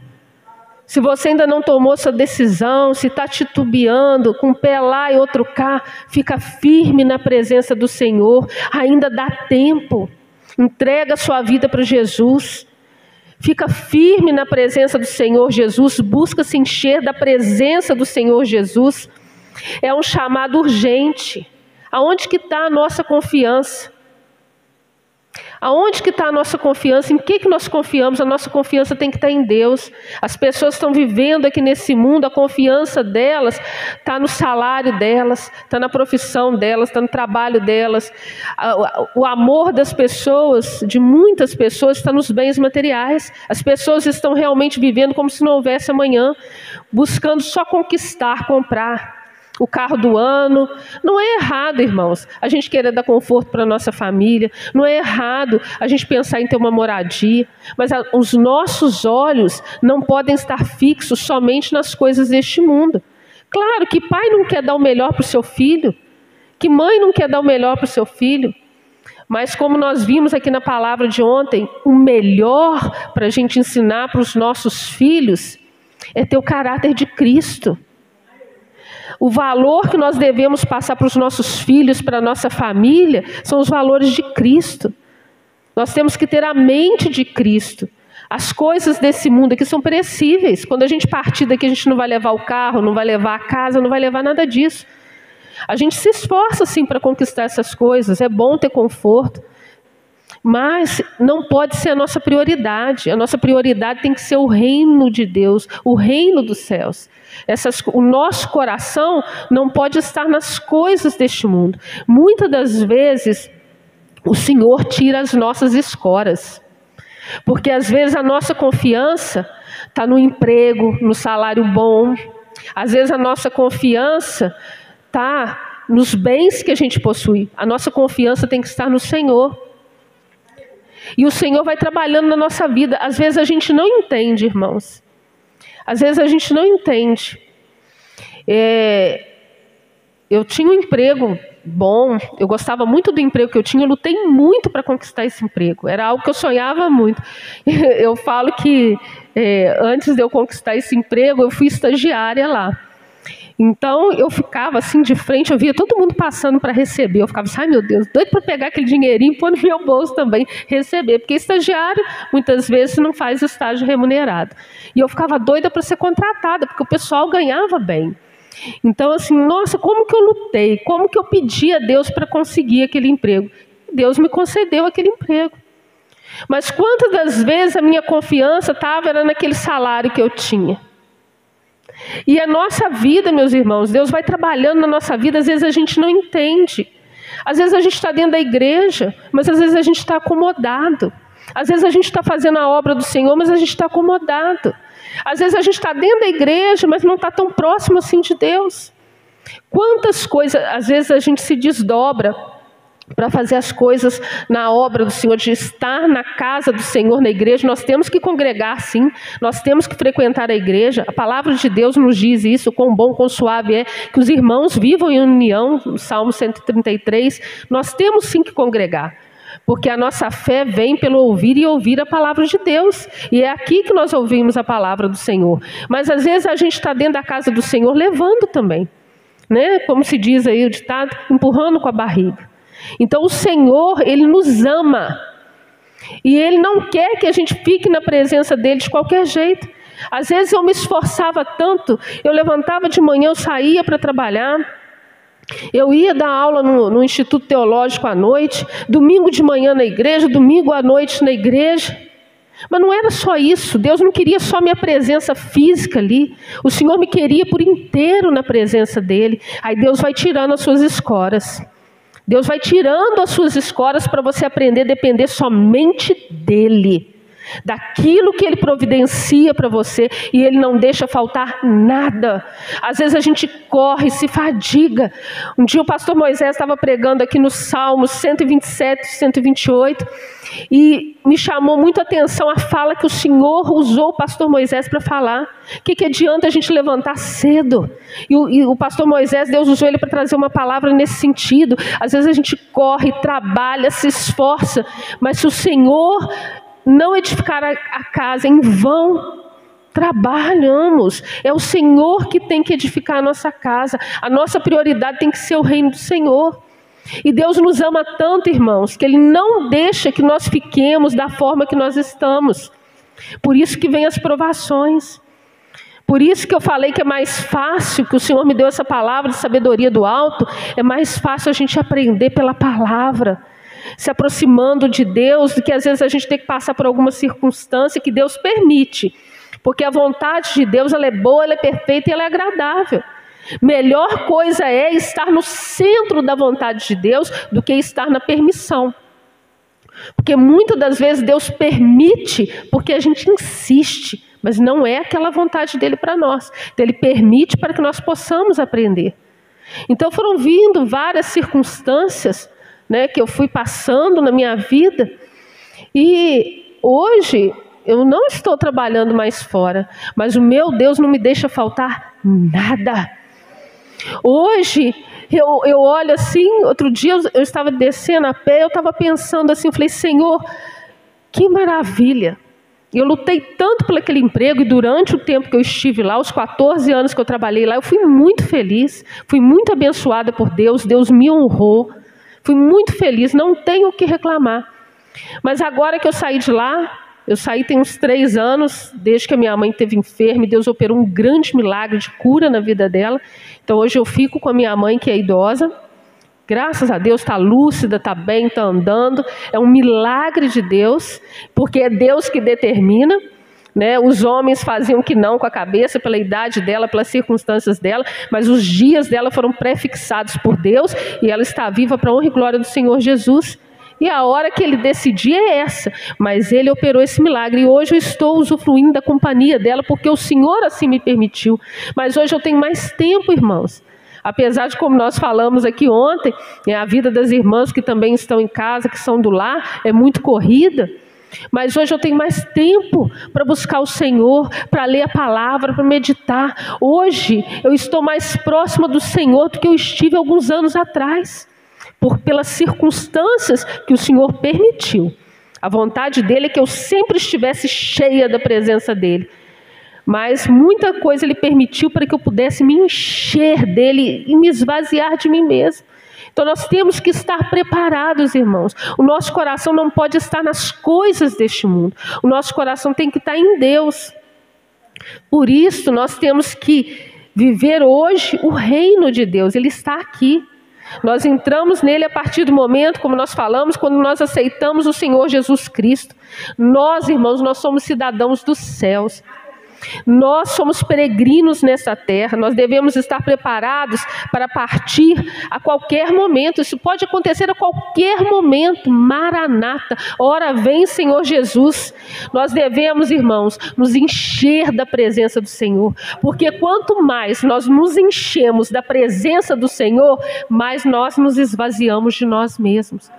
Se você ainda não tomou sua decisão, se está titubeando, com um pé lá e outro cá, fica firme na presença do Senhor, ainda dá tempo. Entrega a sua vida para Jesus. Fica firme na presença do Senhor Jesus, busca se encher da presença do Senhor Jesus. É um chamado urgente. Aonde que está a nossa confiança? Aonde que está a nossa confiança? Em que nós confiamos? A nossa confiança tem que estar em Deus. As pessoas estão vivendo aqui nesse mundo, a confiança delas está no salário delas, está na profissão delas, está no trabalho delas. O amor das pessoas, de muitas pessoas, está nos bens materiais. As pessoas estão realmente vivendo como se não houvesse amanhã, buscando só conquistar, comprar o carro do ano. Não é errado, irmãos, a gente querer dar conforto para a nossa família. Não é errado a gente pensar em ter uma moradia. Mas os nossos olhos não podem estar fixos somente nas coisas deste mundo. Claro que pai não quer dar o melhor para o seu filho. Que mãe não quer dar o melhor para o seu filho. Mas como nós vimos aqui na palavra de ontem, o melhor para a gente ensinar para os nossos filhos é ter o caráter de Cristo. O valor que nós devemos passar para os nossos filhos, para a nossa família, são os valores de Cristo. Nós temos que ter a mente de Cristo. As coisas desse mundo aqui são perecíveis. Quando a gente partir daqui, a gente não vai levar o carro, não vai levar a casa, não vai levar nada disso. A gente se esforça sim para conquistar essas coisas. É bom ter conforto. Mas não pode ser a nossa prioridade. A nossa prioridade tem que ser o reino de Deus, o reino dos céus. O nosso coração não pode estar nas coisas deste mundo. Muitas das vezes, o Senhor tira as nossas escoras. Porque às vezes a nossa confiança está no emprego, no salário bom. Às vezes a nossa confiança está nos bens que a gente possui. A nossa confiança tem que estar no Senhor. E o Senhor vai trabalhando na nossa vida. Às vezes a gente não entende, irmãos. Às vezes a gente não entende. Eu tinha um emprego bom, eu gostava muito do emprego que eu tinha, eu lutei muito para conquistar esse emprego. Era algo que eu sonhava muito. Eu falo que antes de eu conquistar esse emprego, eu fui estagiária lá. Então, eu ficava assim de frente, eu via todo mundo passando para receber. Eu ficava assim, ai meu Deus, doido para pegar aquele dinheirinho e pôr no meu bolso também, receber. Porque estagiário, muitas vezes, não faz estágio remunerado. E eu ficava doida para ser contratada, porque o pessoal ganhava bem. Então, assim, nossa, como que eu lutei? Como que eu pedi a Deus para conseguir aquele emprego? Deus me concedeu aquele emprego. Mas quantas das vezes a minha confiança era naquele salário que eu tinha? E a nossa vida, meus irmãos, Deus vai trabalhando na nossa vida, às vezes a gente não entende. Às vezes a gente está dentro da igreja, mas às vezes a gente está acomodado. Às vezes a gente está fazendo a obra do Senhor, mas a gente está acomodado. Às vezes a gente está dentro da igreja, mas não está tão próximo assim de Deus. Quantas coisas, às vezes a gente se desdobra para fazer as coisas na obra do Senhor, de estar na casa do Senhor, na igreja. Nós temos que congregar sim, nós temos que frequentar a igreja. A palavra de Deus nos diz isso, quão bom, quão suave é que os irmãos vivam em união, no Salmo 133. Nós temos sim que congregar, Porque a nossa fé vem pelo ouvir e ouvir a palavra de Deus. E é aqui que nós ouvimos a palavra do Senhor. Mas às vezes a gente está dentro da casa do Senhor levando também, né? Como se diz aí o ditado, empurrando com a barriga. Então o Senhor, Ele nos ama. E Ele não quer que a gente fique na presença dEle de qualquer jeito. Às vezes eu me esforçava tanto, eu levantava de manhã, eu saía para trabalhar. Eu ia dar aula no Instituto Teológico à noite, domingo de manhã na igreja, domingo à noite na igreja. Mas não era só isso, Deus não queria só minha presença física ali. O Senhor me queria por inteiro na presença dEle. Aí Deus vai tirando as suas escoras. Deus vai tirando as suas escoras para você aprender a depender somente dEle. Daquilo que Ele providencia para você, e Ele não deixa faltar nada. Às vezes a gente corre, se fadiga. Um dia o pastor Moisés estava pregando aqui nos Salmos 127, 128, e me chamou muito a atenção a fala que o Senhor usou o pastor Moisés para falar. O que adianta a gente levantar cedo? E o pastor Moisés, Deus usou ele para trazer uma palavra nesse sentido. Às vezes a gente corre, trabalha, se esforça, mas se o Senhor não edificar a casa, em vão trabalhamos. É o Senhor que tem que edificar a nossa casa. A nossa prioridade tem que ser o reino do Senhor. E Deus nos ama tanto, irmãos, que Ele não deixa que nós fiquemos da forma que nós estamos. Por isso que vem as provações. Por isso que eu falei que é mais fácil, que o Senhor me deu essa palavra de sabedoria do alto, é mais fácil a gente aprender pela palavra, se aproximando de Deus, do que às vezes a gente tem que passar por alguma circunstância que Deus permite. Porque a vontade de Deus, ela é boa, ela é perfeita e ela é agradável. Melhor coisa é estar no centro da vontade de Deus do que estar na permissão. Porque muitas das vezes Deus permite porque a gente insiste, mas não é aquela vontade dele para nós. Então Ele permite para que nós possamos aprender. Então foram vindo várias circunstâncias, né, que eu fui passando na minha vida, e hoje eu não estou trabalhando mais fora, mas o meu Deus não me deixa faltar nada. Hoje eu olho assim, outro dia eu estava descendo a pé, eu estava pensando assim, eu falei, Senhor, que maravilha. Eu lutei tanto por aquele emprego, e durante o tempo que eu estive lá, os 14 anos que eu trabalhei lá, eu fui muito feliz, fui muito abençoada por Deus, Deus me honrou. Fui muito feliz, não tenho o que reclamar. Mas agora que eu saí de lá, eu saí tem uns 3 anos, desde que a minha mãe esteve enferma, e Deus operou um grande milagre de cura na vida dela. Então hoje eu fico com a minha mãe, que é idosa. Graças a Deus está lúcida, está bem, está andando. É um milagre de Deus, porque é Deus que determina. Né? Os homens faziam que não com a cabeça, pela idade dela, pelas circunstâncias dela, mas os dias dela foram prefixados por Deus, e ela está viva para a honra e glória do Senhor Jesus. E a hora que Ele decidir é essa, mas Ele operou esse milagre, e hoje eu estou usufruindo da companhia dela, porque o Senhor assim me permitiu. Mas hoje eu tenho mais tempo, irmãos. Apesar de, como nós falamos aqui ontem, a vida das irmãs que também estão em casa, que são do lar, é muito corrida. Mas hoje eu tenho mais tempo para buscar o Senhor, para ler a palavra, para meditar. Hoje eu estou mais próxima do Senhor do que eu estive alguns anos atrás, pelas circunstâncias que o Senhor permitiu. A vontade dele é que eu sempre estivesse cheia da presença dele, mas muita coisa Ele permitiu para que eu pudesse me encher dele e me esvaziar de mim mesmo. Então nós temos que estar preparados, irmãos. O nosso coração não pode estar nas coisas deste mundo. O nosso coração tem que estar em Deus. Por isso nós temos que viver hoje o reino de Deus. Ele está aqui. Nós entramos nele a partir do momento, como nós falamos, quando nós aceitamos o Senhor Jesus Cristo. Nós, irmãos, nós somos cidadãos dos céus. Nós somos peregrinos nessa terra, nós devemos estar preparados para partir a qualquer momento. Isso pode acontecer a qualquer momento. Maranata, ora vem Senhor Jesus. Nós devemos, irmãos, nos encher da presença do Senhor, porque quanto mais nós nos enchemos da presença do Senhor, mais nós nos esvaziamos de nós mesmos.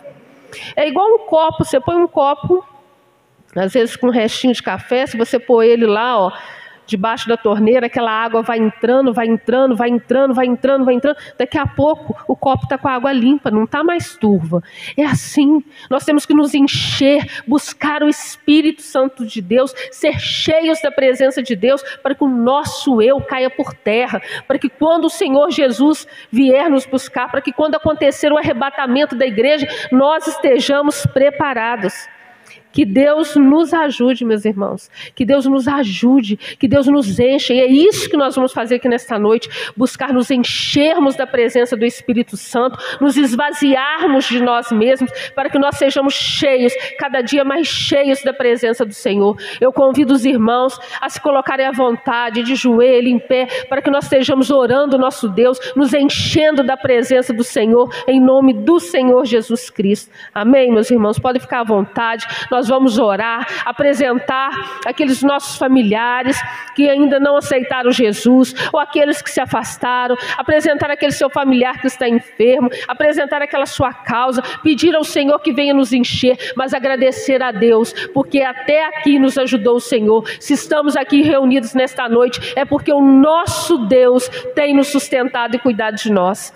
É igual um copo, você põe um copo, às vezes com um restinho de café, se você pôr ele lá, debaixo da torneira, aquela água vai entrando, daqui a pouco o copo está com a água limpa, não está mais turva. É assim, nós temos que nos encher, buscar o Espírito Santo de Deus, ser cheios da presença de Deus, para que o nosso eu caia por terra, para que quando o Senhor Jesus vier nos buscar, para que quando acontecer o arrebatamento da igreja, nós estejamos preparados. Que Deus nos ajude, meus irmãos, que Deus nos ajude, que Deus nos enche, e é isso que nós vamos fazer aqui nesta noite, buscar nos enchermos da presença do Espírito Santo, nos esvaziarmos de nós mesmos, para que nós sejamos cheios, cada dia mais cheios da presença do Senhor. Eu convido os irmãos a se colocarem à vontade, de joelho, em pé, para que nós estejamos orando o nosso Deus, nos enchendo da presença do Senhor, em nome do Senhor Jesus Cristo. Amém, meus irmãos? Podem ficar à vontade. Nós vamos orar, apresentar aqueles nossos familiares que ainda não aceitaram Jesus, ou aqueles que se afastaram, apresentar aquele seu familiar que está enfermo, apresentar aquela sua causa, pedir ao Senhor que venha nos encher, mas agradecer a Deus, porque até aqui nos ajudou o Senhor. Se estamos aqui reunidos nesta noite, é porque o nosso Deus tem nos sustentado e cuidado de nós.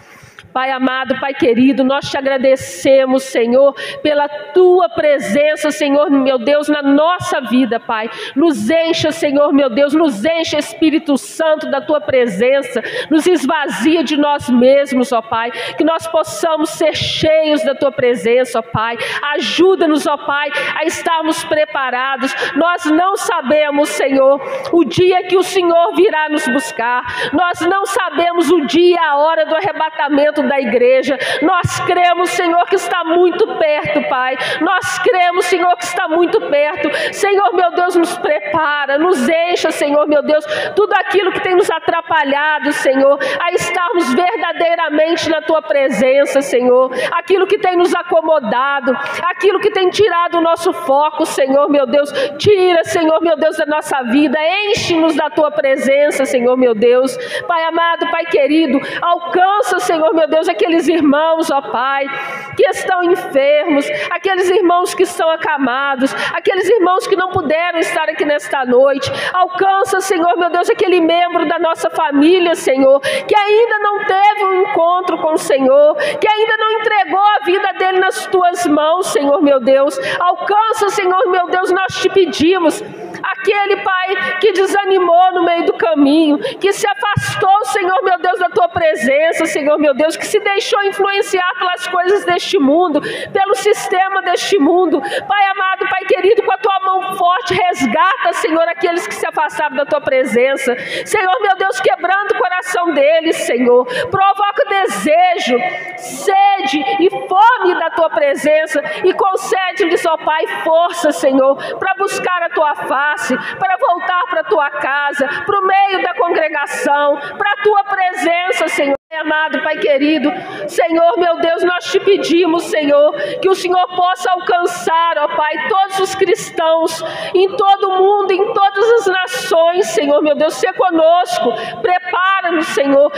Pai amado, Pai querido, nós te agradecemos, Senhor, pela Tua presença, Senhor, meu Deus, na nossa vida, Pai. Nos encha, Senhor, meu Deus, nos encha, Espírito Santo, da Tua presença. Nos esvazia de nós mesmos, ó Pai. Que nós possamos ser cheios da Tua presença, ó Pai. Ajuda-nos, ó Pai, a estarmos preparados. Nós não sabemos, Senhor, o dia que o Senhor virá nos buscar. Nós não sabemos o dia e a hora do arrebatamento da igreja. Nós cremos, Senhor, que está muito perto, Pai. Nós cremos, Senhor, que está muito perto. Senhor, meu Deus, nos prepara, nos encha, Senhor, meu Deus, tudo aquilo que tem nos atrapalhado, Senhor, a estarmos verdadeiramente na Tua presença, Senhor. Aquilo que tem nos acomodado, aquilo que tem tirado o nosso foco, Senhor, meu Deus, tira, Senhor, meu Deus, da nossa vida. Enche-nos da Tua presença, Senhor, meu Deus. Pai amado, Pai querido, alcança, Senhor, meu Deus, aqueles irmãos, ó Pai, que estão enfermos, aqueles irmãos que estão acamados, aqueles irmãos que não puderam estar aqui nesta noite. Alcança, Senhor, meu Deus, aquele membro da nossa família, Senhor, que ainda não teve um encontro com o Senhor, que ainda não entregou a vida dele nas Tuas mãos, Senhor, meu Deus. Alcança, Senhor, meu Deus, nós te pedimos, aquele Pai que desanimou no meio do caminho, que se afastou, Senhor, meu Deus, da Tua presença, Senhor, meu Deus, que se deixou influenciar pelas coisas deste mundo, pelo sistema deste mundo. Pai amado, Pai querido, com a Tua mão forte, resgata, Senhor, aqueles que se afastaram da Tua presença. Senhor, meu Deus, quebrando o coração deles, Senhor. Provoca desejo, sede e fome da Tua presença e concede-lhes, ó Pai, força, Senhor, para buscar a Tua face, para voltar para a Tua casa, para o meio da congregação, para a Tua presença, Senhor. Amado Pai querido, Senhor, meu Deus, nós te pedimos, Senhor, que o Senhor possa alcançar, ó Pai, todos os cristãos em todo o mundo, em todas as nações, Senhor, meu Deus, ser conosco, prepara-nos, Senhor,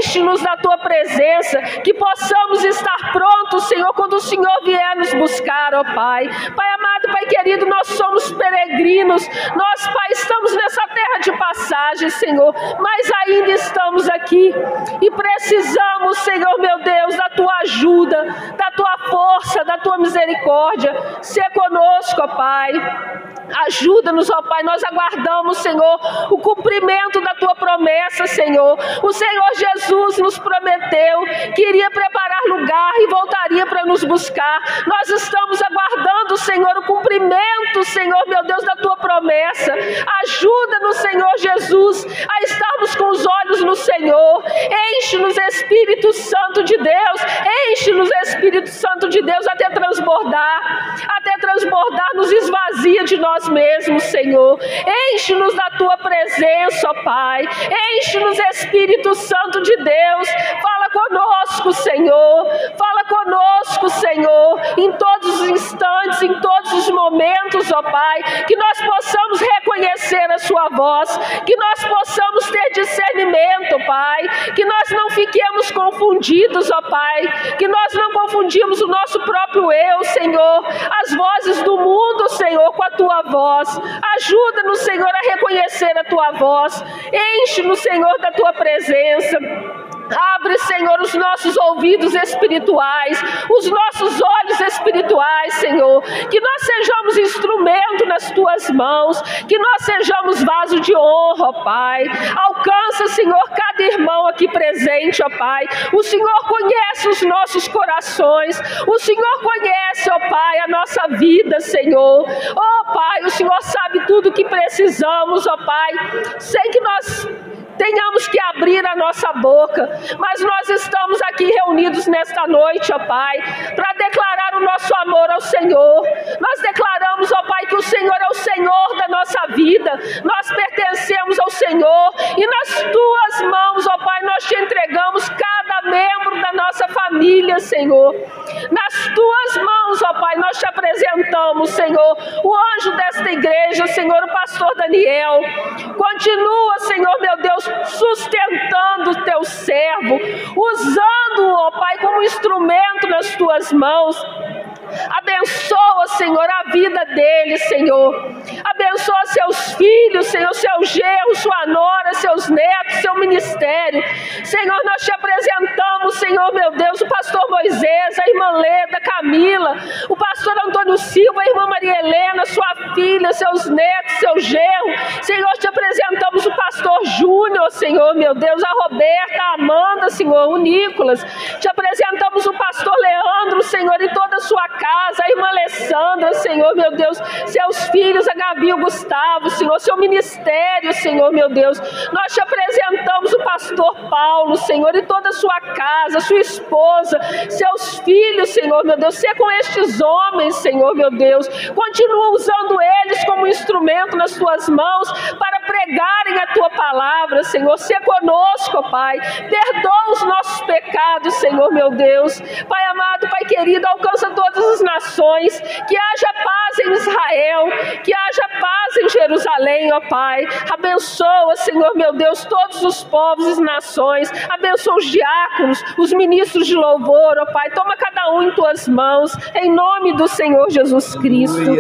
enche-nos da Tua presença, que possamos estar prontos, Senhor, quando o Senhor vier nos buscar, ó Pai. Pai amado, Pai querido, nós somos peregrinos, nós, Pai, estamos nessa terra de passagem, Senhor, mas ainda estamos aqui e precisamos, Senhor, meu Deus, da Tua ajuda, da Tua força, da Tua misericórdia. Ser conosco, ó Pai. Ajuda-nos, ó Pai, nós aguardamos, Senhor, o cumprimento da Tua promessa, Senhor. O Senhor Jesus nos prometeu que iria preparar lugar e voltaria para nos buscar. Nós estamos aguardando, Senhor, o cumprimento, Senhor, meu Deus, da Tua promessa. Ajuda-nos, Senhor Jesus, a estarmos com os olhos no Senhor. Enche-nos, Espírito Santo de Deus. Enche-nos, Espírito Santo de Deus, até transbordar, nos esvazia de nós mesmos, Senhor. Enche-nos da Tua presença, ó Pai. Enche-nos, Espírito Santo de Deus. Fala conosco, Senhor. Fala conosco, Senhor, em todos os instantes, em todos os momentos, ó Pai. Que nós possamos reconhecer a Sua voz. Que nós possamos ter discernimento, Pai. Que nós não fiquemos confundidos, ó Pai. Que nós não confundimos o nosso próprio eu, Senhor. As vozes do mundo, Senhor, com a tua voz. Ajuda-nos, Senhor, a reconhecer a tua voz. Enche-nos, Senhor, da tua presença. Abre, Senhor, os nossos ouvidos espirituais, os nossos olhos espirituais, Senhor. Que nós sejamos instrumento nas tuas mãos, que nós sejamos vaso de honra, ó Pai. Alcança, Senhor, cada irmão aqui presente, ó Pai. O Senhor conhece os nossos corações, o Senhor conhece, ó Pai, a nossa vida, Senhor. Ó Pai, o Senhor sabe tudo o que precisamos, ó Pai. Sem que nós tenhamos que abrir a nossa boca, mas nós estamos aqui reunidos nesta noite, ó Pai, para declarar o nosso amor ao Senhor. Nós declaramos, ó Pai, que o Senhor é o Senhor da nossa vida, nós pertencemos ao Senhor, e nas tuas mãos, ó Pai, nós te entregamos cada membro da nossa família, Senhor. Nas tuas mãos, ó Pai, nós te apresentamos, Senhor, o anjo desta igreja, Senhor, o pastor Daniel. Continua, Senhor, meu Deus, sustentando o teu servo, usando-o, ó Pai, como instrumento nas tuas mãos. Abençoa, Senhor, a vida dele, Senhor. Abençoa seus filhos, Senhor, seu genro, sua nora, seus netos, seu ministério. Senhor, nós te apresentamos, Senhor, meu Deus, o pastor Moisés, a irmã Leda, Camila, o pastor Antônio Silva, a irmã Maria Helena, sua filha, seus netos, seu genro. Senhor, te apresentamos o pastor Júnior, Senhor, meu Deus, a Roberta, a Amanda, Senhor, o Nicolas. Te apresentamos o pastor Leandro, Senhor, e toda a sua casa, a irmã Alessandra, Senhor, meu Deus, seus filhos, a Gabi e o Gustavo, Senhor, seu ministério, Senhor, meu Deus. Nós te apresentamos o pastor Paulo, Senhor, e toda a sua casa, sua esposa, seus filhos, Senhor, meu Deus. Ser com estes homens, Senhor, meu Deus. Continua usando eles como instrumento nas tuas mãos para pregarem a tua palavra, Senhor. Ser conosco, Pai. Perdoa os nossos pecados, Senhor, meu Deus. Pai amado, Pai querido, alcança todas as nações, que haja paz em Israel, que haja paz em Jerusalém, ó Pai. Abençoa, Senhor, meu Deus, todos os povos e nações. Abençoa os diáconos, os ministros de louvor, ó Pai. Toma cada um em tuas mãos, em nome do Senhor Jesus Cristo.